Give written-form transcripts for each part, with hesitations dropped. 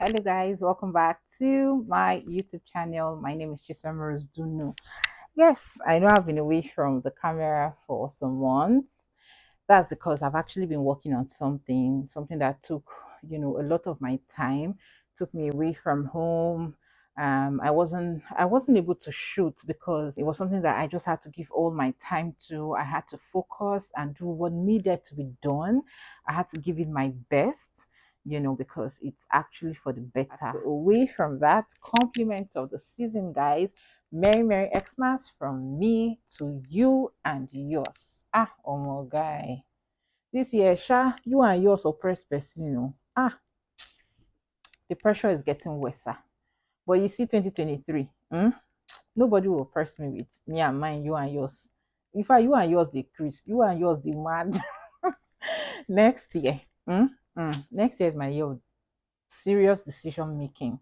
Hello guys, welcome back to my YouTube channel. My name is Chisom Rose Dunu. Yes, I know I've been away from the camera for some months. That's because I've actually been working on something that took, a lot of my time, took me away from home. I wasn't able to shoot because it was something that I just had to give all my time to. I had to focus and do what needed to be done. I had to give it my best, because it's actually for the better. So away from that, compliments of the season, guys. Merry Xmas from me to you and yours. Oh my guy. This year, Sha, you and yours oppress person, the pressure is getting worse. But you see, 2023, nobody will oppress me with me and mine, you and yours. In fact, you and yours, the Chris, you and yours, the mad. Next year, next year is my year of serious decision making.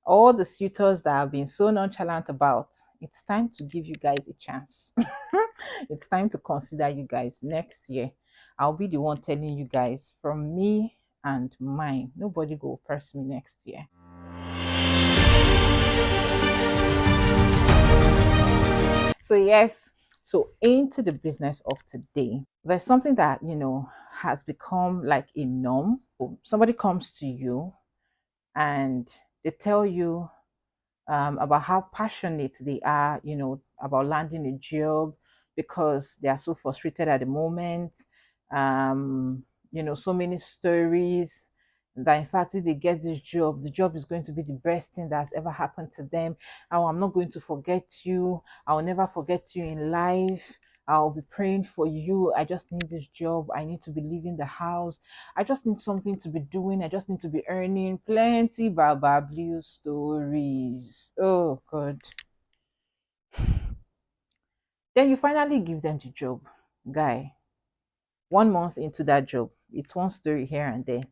All the suitors that have been so nonchalant about, it's time to give you guys a chance. It's time to consider you guys next year. I'll be the one telling you guys from me and mine. Nobody will press me next year. So yes, so into the business of today, there's something that has become like a norm. Somebody comes to you and they tell you about how passionate they are, about landing a job because they are so frustrated at the moment. So many stories that in fact if they get this job, the job is going to be the best thing that's ever happened to them. Oh, I'm not going to forget you. I'll never forget you in life. I'll be praying for you. I just need this job. I need to be leaving the house. I just need something to be doing. I just need to be earning plenty Baba Blue stories. Oh God. Then you finally give them the job. Guy, 1 month into that job, it's one story here and there.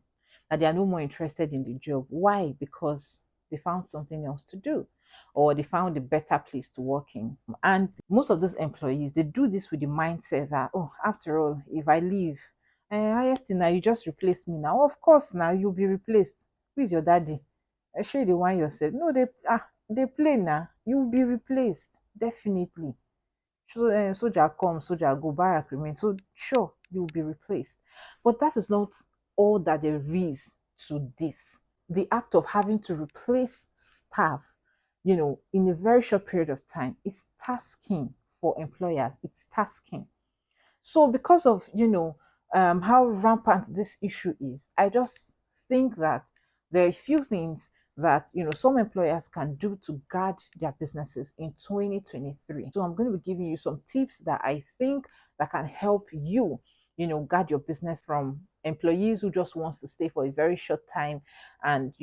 That they are no more interested in the job. Why? Because they found something else to do or they found a better place to work in. And most of those employees, they do this with the mindset that, oh, after all, if I leave, highest thing now, you just replace me now. Of course, now you'll be replaced. Who is your daddy? Sure, they want yourself. No, they play now. You'll be replaced. Definitely. So, soldier come, soldier go, barrack remain. So, sure, you'll be replaced. But that is not all that there is to this. The act of having to replace staff, in a very short period of time is tasking for employers. It's tasking. So because of how rampant this issue is, I just think that there are a few things that some employers can do to guard their businesses in 2023. So I'm going to be giving you some tips that I think that can help you, guard your business from employees who just wants to stay for a very short time and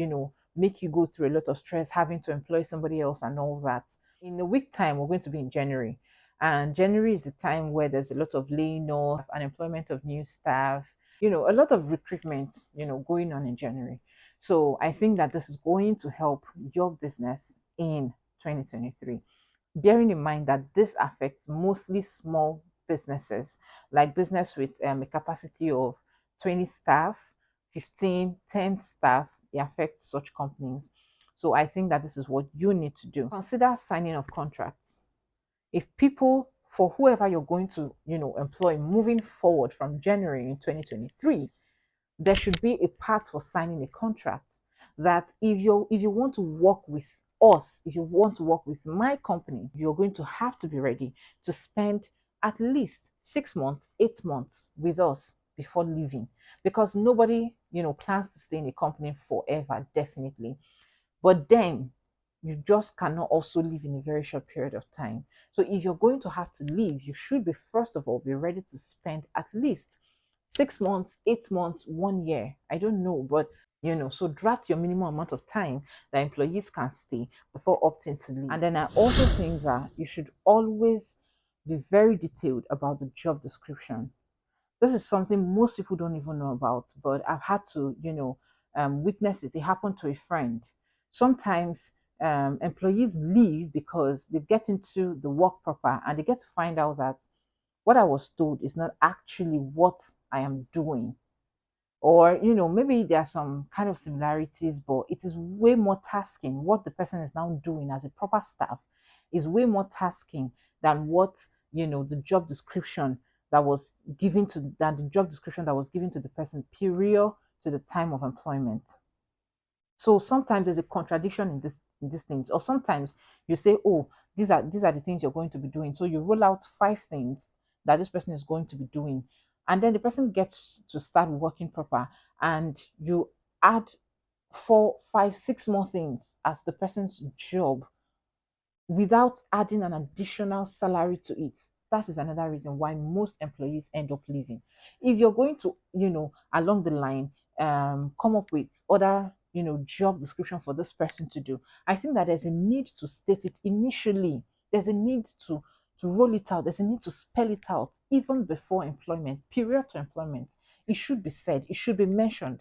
make you go through a lot of stress having to employ somebody else and all that. In a week time, we're going to be in January. And January is the time where there's a lot of laying off, unemployment of new staff, a lot of recruitment, going on in January. So I think that this is going to help your business in 2023. Bearing in mind that this affects mostly small businesses, like business with a capacity of 20 staff, 15, 10 staff, it affects such companies. So I think that this is what you need to do. Consider signing of contracts. If people, for whoever you're going to employ moving forward from January in 2023, there should be a part for signing a contract that if you want to work with us, if you want to work with my company, you're going to have to be ready to spend at least 6 months, 8 months with us before leaving, because nobody plans to stay in a company forever, definitely. But then you just cannot also live in a very short period of time. So if you're going to have to leave, you should be, first of all, be ready to spend at least 6 months, 8 months, 1 year. I don't know, but so draft your minimum amount of time that employees can stay before opting to leave. And then I also think that you should always be very detailed about the job description. This is something most people don't even know about, but I've had to, witness it. It happened to a friend. Sometimes employees leave because they get into the work proper and they get to find out that what I was told is not actually what I am doing. Or maybe there are some kind of similarities, but it is way more tasking. What the person is now doing as a proper staff is way more tasking than what the job description that was given to than the job description that was given to the person prior to the time of employment. So sometimes there's a contradiction in these things, or sometimes you say, oh, these are the things you're going to be doing. So you roll out five things that this person is going to be doing, and then the person gets to start working proper, and you add four, five, six more things as the person's job without adding an additional salary to it. That is another reason why most employees end up leaving. If you're going to, along the line, come up with other, job description for this person to do, I think that there's a need to state it initially. There's a need to roll it out. There's a need to spell it out even before employment, period to employment. It should be said. It should be mentioned.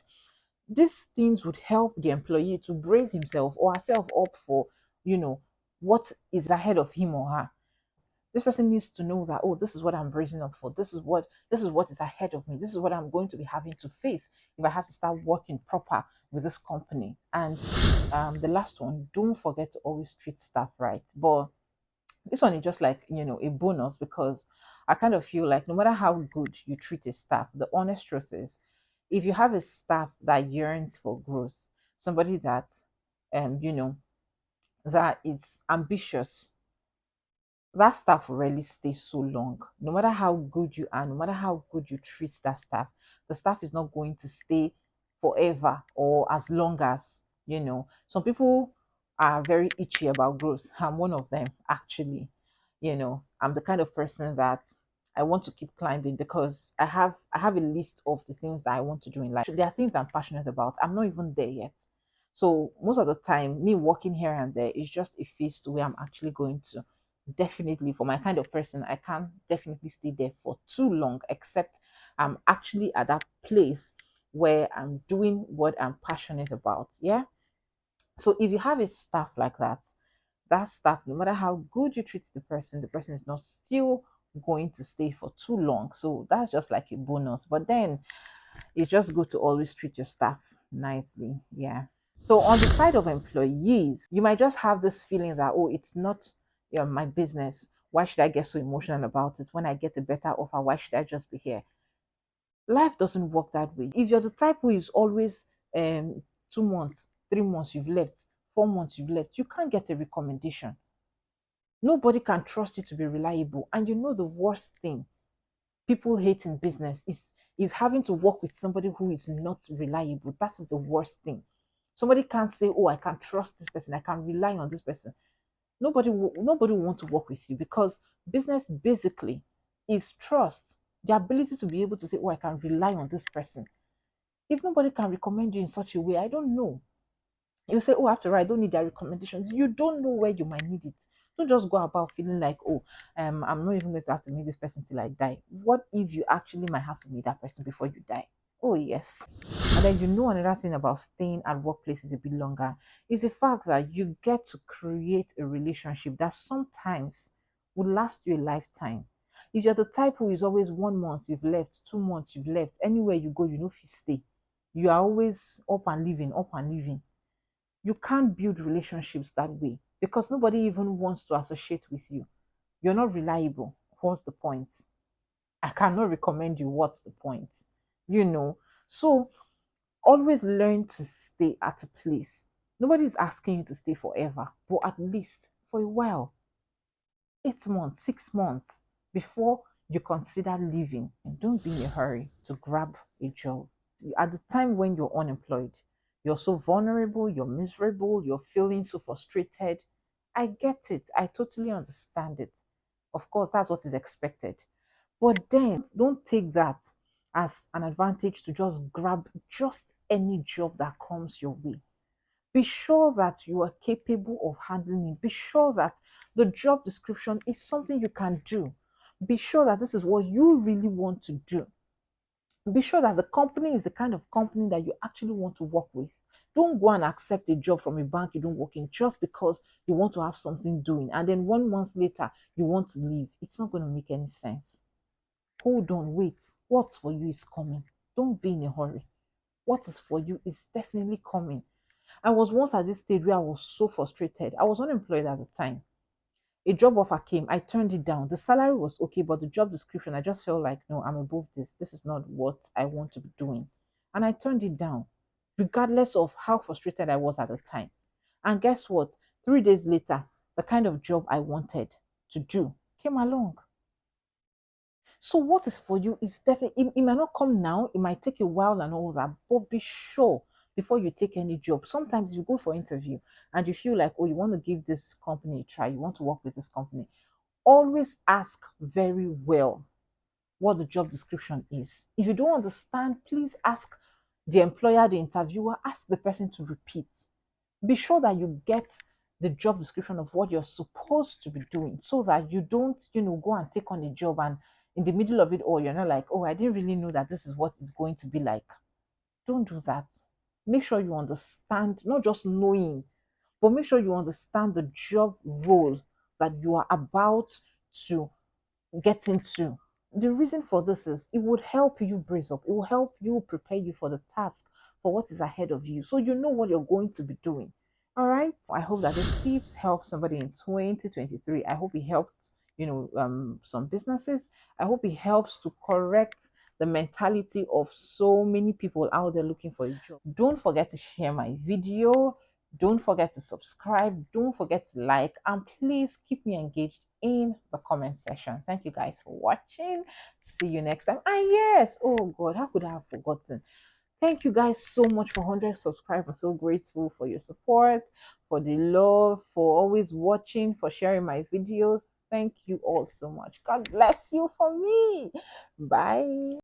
These things would help the employee to brace himself or herself up for, you know, what is ahead of him or her. This person needs to know that, oh, this is what I'm bracing up for. This is what is ahead of me. This is what I'm going to be having to face if I have to start working proper with this company. And the last one, don't forget to always treat staff right. But this one is just like a bonus, because I kind of feel like no matter how good you treat a staff, the honest truth is, if you have a staff that yearns for growth, somebody that you know that is ambitious, that staff will rarely stay so long. No matter how good you are, no matter how good you treat that staff, the staff is not going to stay forever or as long as, Some people are very itchy about growth. I'm one of them, actually. I'm the kind of person that I want to keep climbing because I have a list of the things that I want to do in life. There are things I'm passionate about. I'm not even there yet. So most of the time, me walking here and there is just a phase to where I'm actually going to. Definitely, for my kind of person, I can't definitely stay there for too long, except I'm actually at that place where I'm doing what I'm passionate about. Yeah. So if you have a staff like that, that staff, no matter how good you treat the person is not still going to stay for too long. So that's just like a bonus. But then it's just good to always treat your staff nicely. Yeah. So on the side of employees, you might just have this feeling that, oh, it's not my business. Why should I get so emotional about it? When I get a better offer, why should I just be here? Life doesn't work that way. If you're the type who is always 2 months, 3 months you've left, 4 months you've left, you can't get a recommendation. Nobody can trust you to be reliable. And the worst thing people hate in business is having to work with somebody who is not reliable. That is the worst thing. Somebody can't say, oh, I can trust this person, I can rely on this person. Nobody will want to work with you, because business basically is trust. The ability to be able to say, oh, I can rely on this person. If nobody can recommend you in such a way, I don't know. You say, oh, after all, I don't need their recommendations. You don't know where you might need it. Don't just go about feeling like, oh, I'm not even going to have to meet this person till I die. What if you actually might have to meet that person before you die? Oh, yes. And then another thing about staying at workplaces a bit longer is the fact that you get to create a relationship that sometimes will last you a lifetime. If you're the type who is always 1 month you've left, 2 months you've left, anywhere you go, you know if you stay. You are always up and leaving, up and leaving. You can't build relationships that way, because nobody even wants to associate with you. You're not reliable. What's the point? I cannot recommend you. What's the point? You know. So always learn to stay at a place. Nobody is asking you to stay forever, but at least for a while, 8 months, 6 months before you consider leaving. And don't be in a hurry to grab a job. At the time when you're unemployed, you're so vulnerable, you're miserable, you're feeling so frustrated. I get it. I totally understand it. Of course, that's what is expected. But then don't take that as an advantage to just grab just any job that comes your way. Be sure that you are capable of handling it. Be sure that the job description is something you can do. Be sure that this is what you really want to do. Be sure that the company is the kind of company that you actually want to work with. Don't go and accept a job from a bank you don't work in just because you want to have something doing, and then 1 month later you want to leave. It's not going to make any sense. Hold on, wait. What's for you is coming. Don't be in a hurry. what is for you is definitely coming. I was once at this stage where I was so frustrated. I was unemployed at the time. A job offer came. I turned it down. The salary was okay, but the job description, I just felt like, no, I'm above this. This is not what I want to be doing. And I turned it down, regardless of how frustrated I was at the time. And guess what? 3 days later, the kind of job I wanted to do came along. So what is for you is definitely, it might not come now, it might take a while and all that, but be sure before you take any job. Sometimes you go for interview and you feel like, oh, you want to give this company a try, you want to work with this company. Always ask very well what the job description is. If you don't understand, please ask the employer, the interviewer, ask the person to repeat. Be sure that you get the job description of what you're supposed to be doing so that you don't, go and take on a job and in the middle of it all, you're not like, oh, I didn't really know that this is what it's going to be like. Don't do that. Make sure you understand, not just knowing, but make sure you understand the job role that you are about to get into. The reason for this is it would help you brace up, it will help you prepare you for the task, for what is ahead of you, so you know what you're going to be doing. All right. I hope that this tips help somebody in 2023. I hope it helps, some businesses. I hope it helps to correct the mentality of so many people out there looking for a job. Don't forget to share my video. Don't forget to subscribe. Don't forget to like. And please keep me engaged in the comment section. Thank you guys for watching. See you next time. And yes, oh God, how could I have forgotten? Thank you guys so much for 100 subscribers. I'm so grateful for your support, for the love, for always watching, for sharing my videos. Thank you all so much. God bless you for me. Bye.